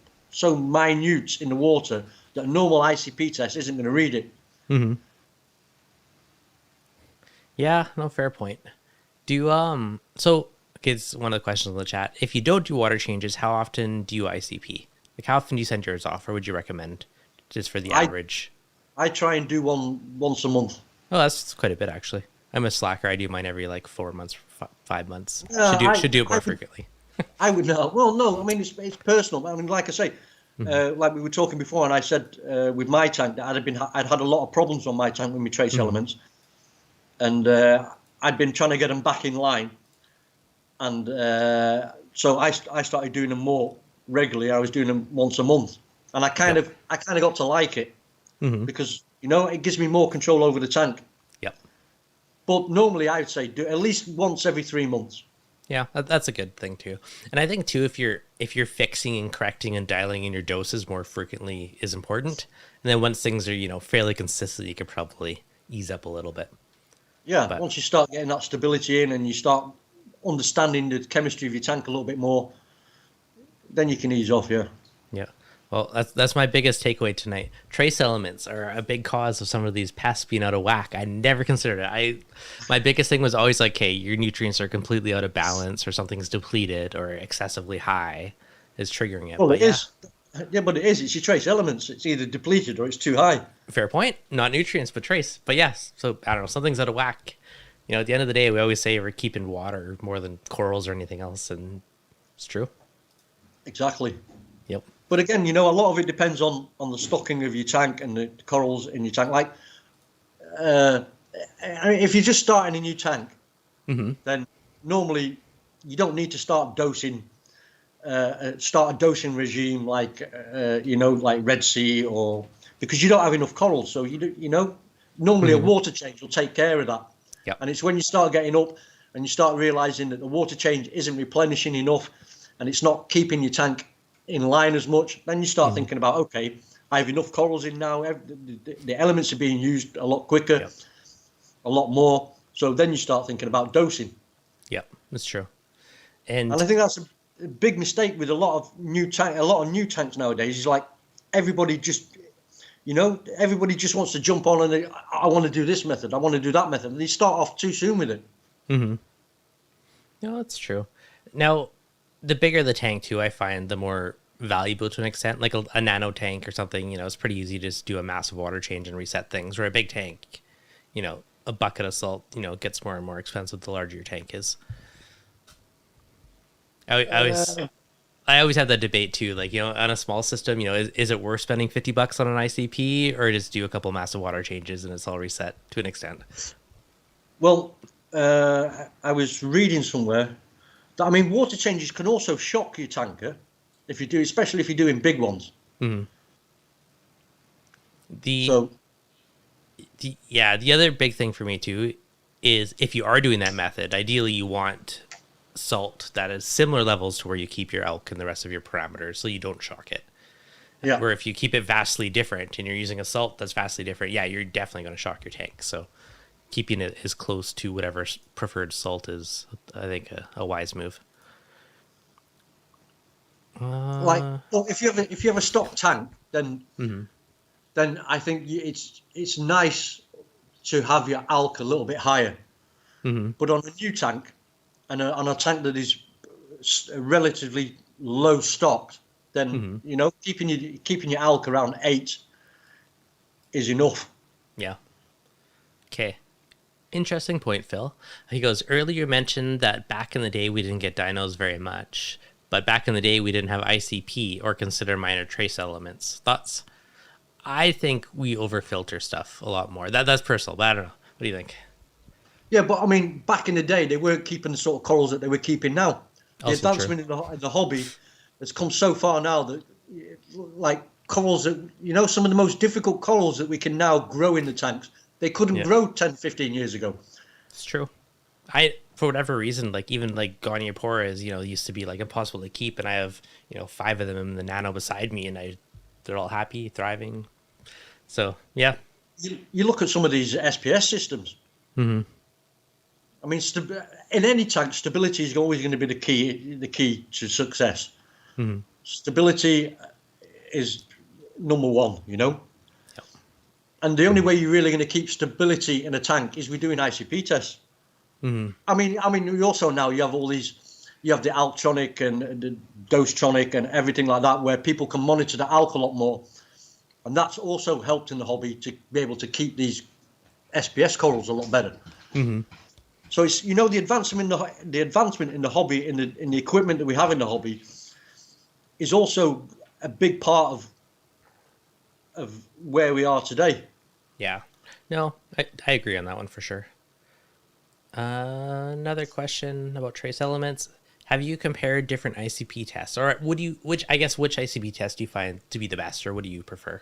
minute in the water that a normal ICP test isn't going to read it. Yeah, no, fair point. Do so okay, it's one of the questions in the chat. If you don't do water changes, how often do you ICP? Like, how often do you send yours off, or would you recommend just for the average? I try and do one once a month. Oh, that's quite a bit, actually. I'm a slacker. I do mine every like 4 months, 5 months. Should do it more frequently. I would know. Well, no, I mean, it's personal. I mean, like I say, like we were talking before, and I said with my tank that I'd had a lot of problems on my tank with my trace elements. and I'd been trying to get them back in line, and so I started doing them more regularly. I was doing them once a month, and I kind of got to like it because it gives me more control over the tank. Yep. But normally I would say do at least once every 3 months. Yeah, that's a good thing too. And I think too, if you're fixing and correcting and dialing in your doses more frequently is important. And then once things are fairly consistent, you could probably ease up a little bit. Yeah, once you start getting that stability in and you start understanding the chemistry of your tank a little bit more, then you can ease off. Yeah. Yeah. Well, that's my biggest takeaway tonight. Trace elements are a big cause of some of these pests being out of whack. I never considered it. My biggest thing was always like, hey, your nutrients are completely out of balance, or something's depleted, or excessively high is triggering it. Well, it is. Yeah, but it is. It's your trace elements. It's either depleted or it's too high. Fair point. Not nutrients, but trace. But yes. So I don't know. Something's out of whack. At the end of the day, we always say we're keeping water more than corals or anything else, and it's true. Exactly. Yep. But again, a lot of it depends on the stocking of your tank and the corals in your tank. Like, if you're just starting a new tank, then normally you don't need to start dosing, start a dosing regime like Red Sea, or because you don't have enough corals. So normally a water change will take care of that. Yep. And it's when you start getting up and you start realizing that the water change isn't replenishing enough, and it's not keeping your tank in line as much, then you start thinking about, okay, I have enough corals in now. The elements are being used a lot quicker, a lot more. So then you start thinking about dosing. Yep, that's true. And I think that's a big mistake with a lot of new tanks nowadays. Is like everybody just wants to jump on and I want to do this method, I want to do that method, and they start off too soon with it. No, that's true. Now, the bigger the tank too, I find the more valuable to an extent. Like a nano tank or something, it's pretty easy to just do a massive water change and reset things. Or a big tank, a bucket of salt, gets more and more expensive the larger your tank is. I always have that debate too. Like, on a small system, is it worth spending $50 on an ICP, or just do a couple massive water changes and it's all reset to an extent? Well, I was reading somewhere. I mean, water changes can also shock your tanker especially if you're doing big ones. The other big thing for me too is if you are doing that method, ideally you want salt that is similar levels to where you keep your elk and the rest of your parameters, so you don't shock it. Yeah. Where if you keep it vastly different and you're using a salt that's vastly different, you're definitely going to shock your tank. So keeping it as close to whatever preferred salt is, I think, a wise move. If you have a stock tank, then I think it's nice to have your alk a little bit higher. But on a new tank and on a tank that is relatively low stocked, then keeping your alk around 8 is enough. Yeah. Okay. Interesting point, Phil. He goes, earlier you mentioned that back in the day we didn't get dinos very much, but back in the day we didn't have ICP or consider minor trace elements. Thoughts? I think we overfilter stuff a lot more. That's personal, but I don't know. What do you think? Yeah, but I mean, back in the day they weren't keeping the sort of corals that they were keeping now. The Also advancement in the hobby has come so far now that, like, corals that, some of the most difficult corals that we can now grow in the tanks, they couldn't grow 10, 15 years ago. It's true. For whatever reason, like even like Gonioporas, used to be like impossible to keep, and I have 5 of them in the nano beside me, and they're all happy, thriving. So yeah, you look at some of these SPS systems. I mean, in any tank, stability is always going to be the key to success. Stability is number one, And the only way you're really going to keep stability in a tank is we're doing ICP tests. I mean, you also now you have all these, you have the Altronic and the Dostronic and everything like that, where people can monitor the alk a lot more, and that's also helped in the hobby to be able to keep these SPS corals a lot better. So it's the advancement in the hobby, in the equipment that we have in the hobby, is also a big part of where we are today. Yeah. No, I agree on that one for sure. Another question about trace elements. Have you compared different ICP tests, or which ICP test do you find to be the best, or what do you prefer?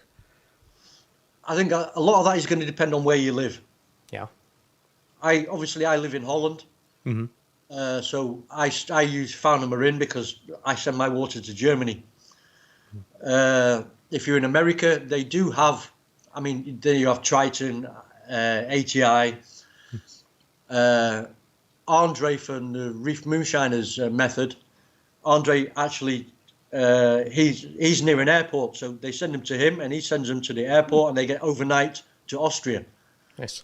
I think a lot of that is going to depend on where you live. Yeah. I live in Holland, Mm-hmm. so I use Fauna Marin because I send my water to Germany. If you're in America, they do have. I mean, then you have Triton, ATI, Andre from the Reef Moonshiners method. Andre actually, he's near an airport, so they send them to him, and he sends them to the airport, and they get overnight to Austria. Nice.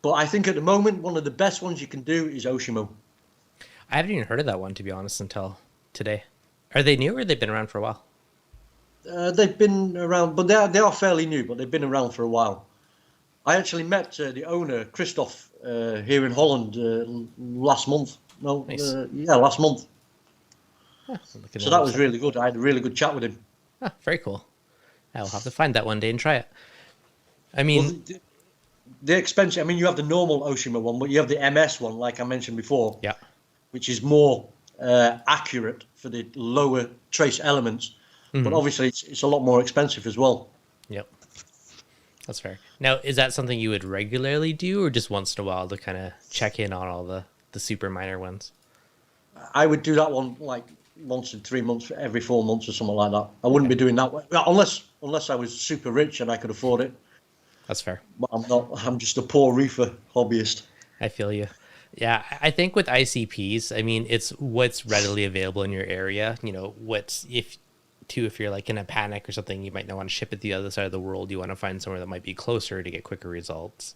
But I think at the moment, one of the best ones you can do is Oshimo. I haven't even heard of that one, to be honest, until today. Are they new, or they've been around for a while? They've been around, but they are fairly new, but they've been around for a while. I actually met the owner, Christoph, here in Holland last month. No, Nice. Last month. Huh, So that was really good. I had a really good chat with him. Ah, very cool. I'll have to find that one day and try it. I mean, Well, the expensive. I mean, you have the normal Oshima one, but you have the MS one, like I mentioned before, yeah. which is more accurate for the lower trace elements. But obviously, it's a lot more expensive as well. Yep. That's fair. Now, is that something you would regularly do, or just once in a while to kind of check in on all the super minor ones? I would do that one like once in 3 months, every 4 months or something like that. I wouldn't be doing that unless I was super rich and I could afford it. That's fair. But I'm not. I'm just a poor reefer hobbyist. I feel you. Yeah, I think with ICPs, I mean, it's what's readily available in your area. You know, if you're like in a panic or something, you might not want to ship it to the other side of the world. You want to find somewhere that might be closer to get quicker results.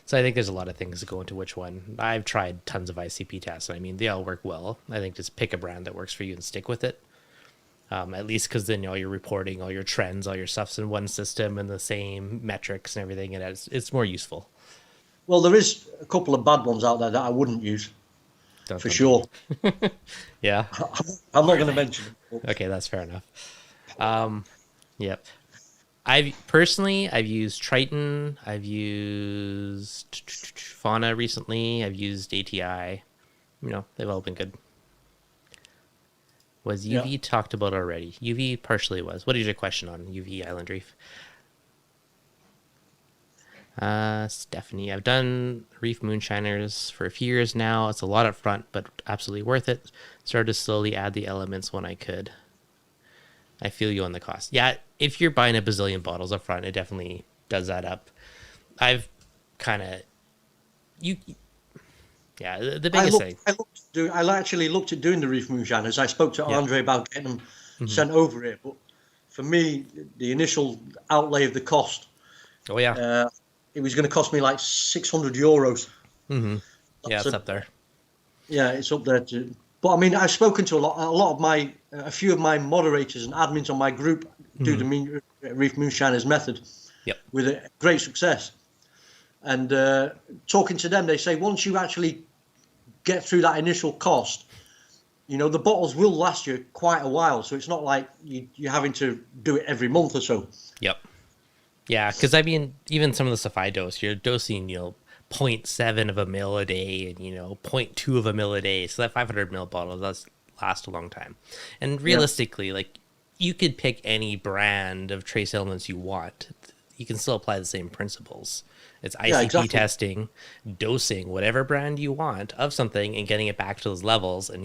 So I think there's a lot of things that go into which one. I've tried tons of ICP tests, and I mean, they all work well. I think just pick a brand that works for you and stick with it. At least because then all your reporting, all your trends, all your stuff's in one system and the same metrics and everything, and it's more useful. Well, there is a couple of bad ones out there that I wouldn't use for sure. Yeah. I'm not going to mention them. Okay, that's fair enough. Yep. I've used Triton. I've used Fauna recently. I've used ATI. You know, they've all been good. Was UV talked about already? UV partially was. What is your question on UV Island Reef? Stephanie, I've done Reef Moonshiners for a few years now. It's a lot up front, but absolutely worth it. Started to slowly add the elements when I could. I feel you on the cost. Yeah, if you're buying a bazillion bottles up front, it definitely does add up. I've kind of... Yeah, the biggest thing. I actually looked at doing the Reef Moonshiners. I spoke to Andre about getting them sent over here. But for me, the initial outlay of the cost... Oh, yeah. It was going to cost me like €600. Mm-hmm. Yeah, it's up there. Yeah, it's up there too. But I mean, I've spoken to a few of my moderators and admins on my group do the Reef Moonshiners method with great success. And talking to them, they say once you actually get through that initial cost, you know, the bottles will last you quite a while. So it's not like you're having to do it every month or so. Yep. Yeah, because I mean, even some of the stuff I dose, you're dosing, 0.7 of a mil a day and, 0.2 of a mil a day. So that 500 mil bottle does last a long time. And realistically, like, you could pick any brand of trace elements you want. You can still apply the same principles. It's ICP testing, dosing whatever brand you want of something and getting it back to those levels and,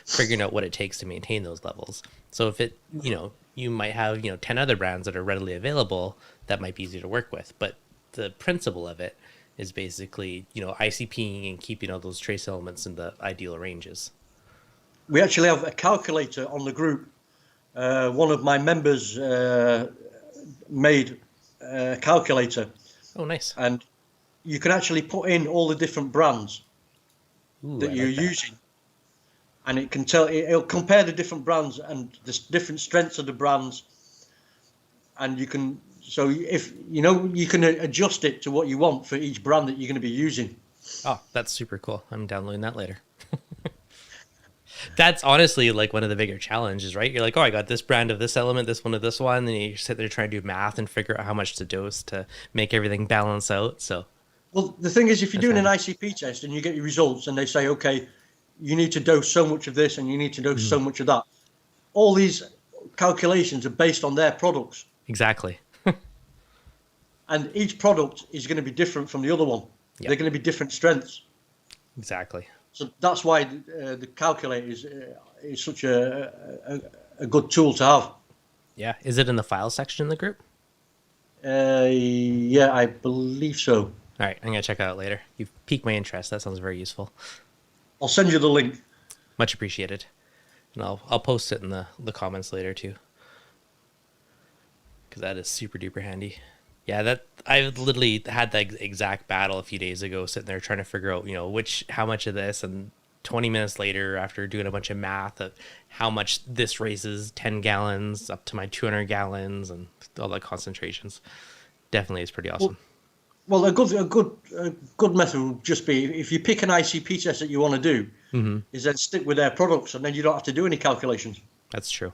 figuring out what it takes to maintain those levels. So if it, you might have, 10 other brands that are readily available that might be easier to work with. But the principle of it is basically, ICPing and keeping all those trace elements in the ideal ranges. We actually have a calculator on the group. One of my members made a calculator. Oh, nice. And you can actually put in all the different brands that you're using. And it can it'll compare the different brands and the different strengths of the brands. And you can, so if, you can adjust it to what you want for each brand that you're going to be using. Oh, that's super cool. I'm downloading that later. That's honestly like one of the bigger challenges, right? You're like, oh, I got this brand of this element, this one of this one. And then you sit there trying to do math and figure out how much to dose to make everything balance out. So Well, the thing is, if you're That's doing an handy. ICP test and you get your results and they say, okay, you need to dose so much of this and you need to dose so much of that, all these calculations are based on their products. Exactly. And each product is going to be different from the other one. Yep. They're going to be different strengths. Exactly. So that's why the calculator is such a good tool to have. Yeah. Is it in the file section in the group? Yeah, I believe so. All right. I'm going to check it out later. You've piqued my interest. That sounds very useful. I'll send you the link. Much appreciated. And I'll post it in the comments later too. Because that is super duper handy. Yeah, that I literally had that exact battle a few days ago, sitting there trying to figure out, how much of this, and 20 minutes later, after doing a bunch of math of how much this raises 10 gallons up to my 200 gallons and all the concentrations, definitely is pretty awesome. Well, a good method would just be, if you pick an ICP test that you want to do, is then stick with their products, and then you don't have to do any calculations. That's true.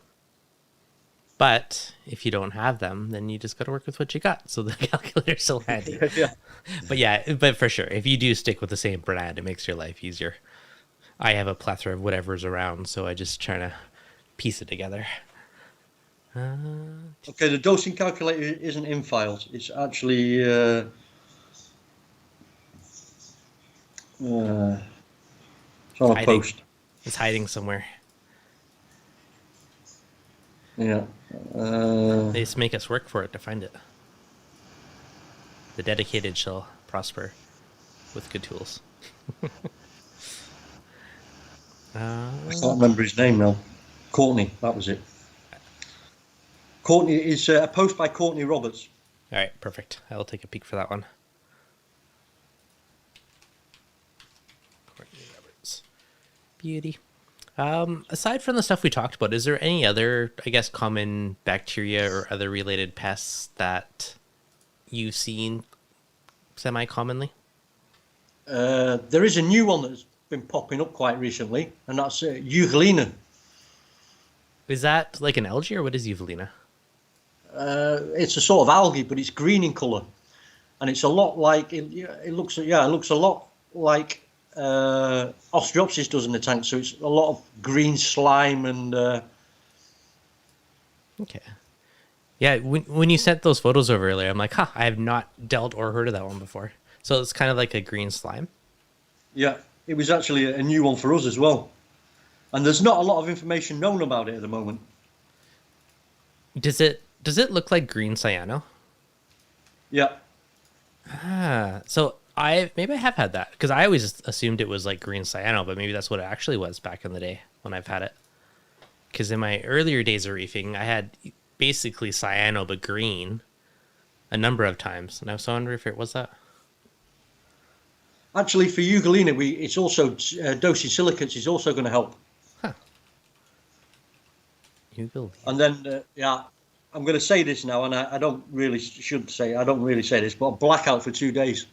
But if you don't have them, then you just got to work with what you got. So the calculator's so handy. Yeah. But for sure, if you do stick with the same brand, it makes your life easier. I have a plethora of whatever's around, so I just try to piece it together. Okay, the dosing calculator isn't in files. It's actually it's on a post. It's hiding somewhere. Yeah. They just make us work for it to find it. The dedicated shall prosper with good tools. I can't remember his name now. Courtney, that was it. Courtney is a post by Courtney Roberts. All right, perfect. I'll take a peek for that one. Courtney Roberts. Beauty. Aside from the stuff we talked about, is there any other, I guess, common bacteria or other related pests that you've seen semi-commonly? There is a new one that's been popping up quite recently, and that's Galina. Is that like an algae, or what is Galina? It's a sort of algae, but it's green in colour, and it's a lot like it looks a lot like Ostreopsis does in the tank. So it's a lot of green slime and. Okay. Yeah, when you sent those photos over earlier, I'm like, I have not dealt or heard of that one before. So it's kind of like a green slime. Yeah, it was actually a new one for us as well, and there's not a lot of information known about it at the moment. Does it look like green cyano? Yeah. So I have had that, because I always assumed it was like green cyano, but maybe that's what it actually was back in the day when I've had it. Because in my earlier days of reefing, I had basically cyano but green a number of times, and I was wondering if it was that. Actually, for Galina, it's also dosing silicates is also going to help. Huh. And then I'm going to say this now, and I don't really say this, but blackout for 2 days.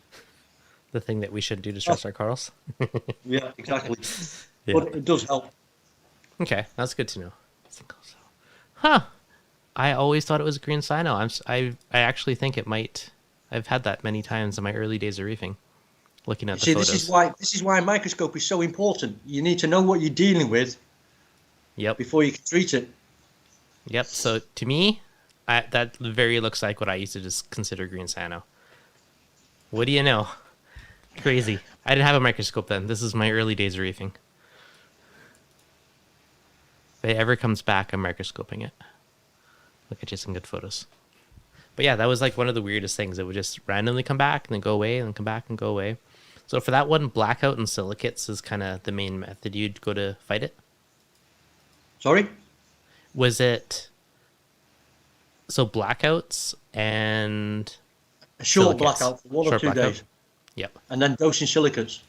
The thing that we shouldn't do to stress our corals. Yeah, exactly. Yeah. But it does help. Okay, that's good to know. Huh. I always thought it was green cyano. I actually think it might. I've had that many times in my early days of reefing. Looking at the photos. This is why a microscope is so important. You need to know what you're dealing with. Yep. Before you can treat it. Yep. So to me, that very looks like what I used to just consider green cyano. What do you know? Crazy. I didn't have a microscope then. This is my early days of reefing. If it ever comes back, I'm microscoping it. Look at you some good photos. But yeah, that was like one of the weirdest things. It would just randomly come back and then go away and then come back and go away. So for that one, blackout and silicates is kind of the main method you'd go to fight it. Sorry? Was it so blackouts and a short silicates? Blackout for 1 or 2 days? Yep. And then dosing silicates.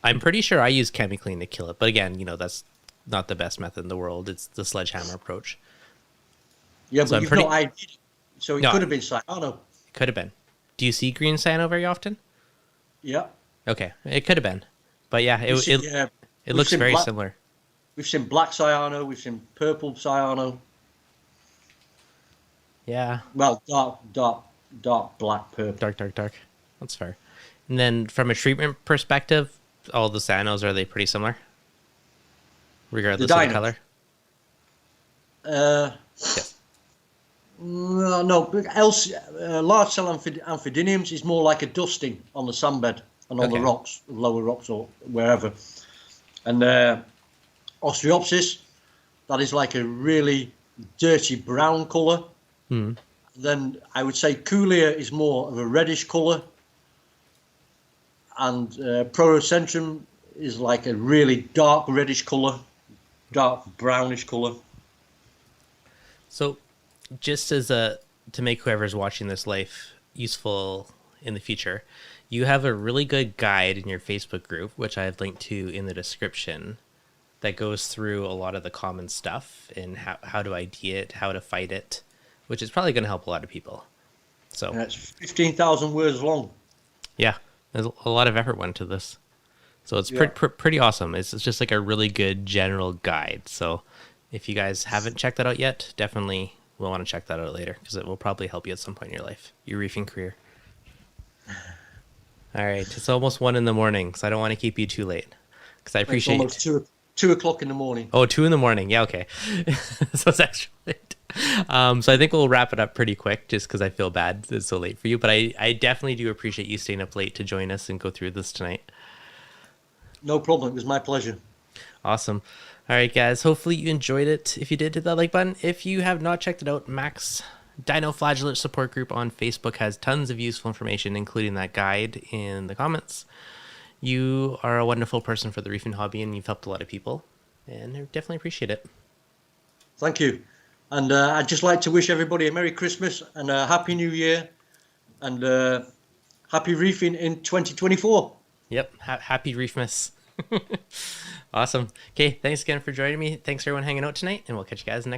I'm pretty sure I use ChemiClean to kill it, but again, that's not the best method in the world. It's the sledgehammer approach. Yeah, but you've not ID'd it, so it could have been cyano. It could have been. Do you see green cyano very often? Yeah. Okay, it could have been, but yeah, it looks very similar. We've seen black cyano. We've seen purple cyano. Yeah. Well, dark black purple. Dark. That's fair. And then from a treatment perspective, all the Cyanos, are they pretty similar? Regardless of the color? Yes. No, large cell Amphidiniums is more like a dusting on the sandbed and on the rocks, lower rocks or wherever. And Ostreopsis, that is like a really dirty brown colour. Then I would say Coolia is more of a reddish colour. And Procentrum is like a really dark reddish colour, dark brownish colour. So just as to make whoever's watching this life useful in the future, you have a really good guide in your Facebook group, which I've linked to in the description, that goes through a lot of the common stuff and how to ID it, how to fight it, which is probably going to help a lot of people. So and it's 15,000 words long. Yeah, there's a lot of effort went to this. So it's pretty awesome. It's just like a really good general guide. So if you guys haven't checked that out yet, definitely will want to check that out later, because it will probably help you at some point in your life, your reefing career. All right, it's almost 1 a.m, so I don't want to keep you too late, because I appreciate it's almost 2 o'clock in the morning. Oh, 2 a.m. Yeah, okay. So it's actually late. So I think we'll wrap it up pretty quick, just because I feel bad it's so late for you. But I definitely do appreciate you staying up late to join us and go through this tonight. No problem. It was my pleasure. Awesome. All right, guys. Hopefully you enjoyed it. If you did, hit that like button. If you have not checked it out, Mac's Dinoflagellate support group on Facebook has tons of useful information, including that guide in the comments. You are a wonderful person for the reefing hobby, and you've helped a lot of people, and I definitely appreciate it. Thank you. And I'd just like to wish everybody a Merry Christmas and a Happy New Year, and happy reefing in 2024. Yep. Happy Reefmas. Awesome. Okay. Thanks again for joining me. Thanks everyone hanging out tonight, and we'll catch you guys next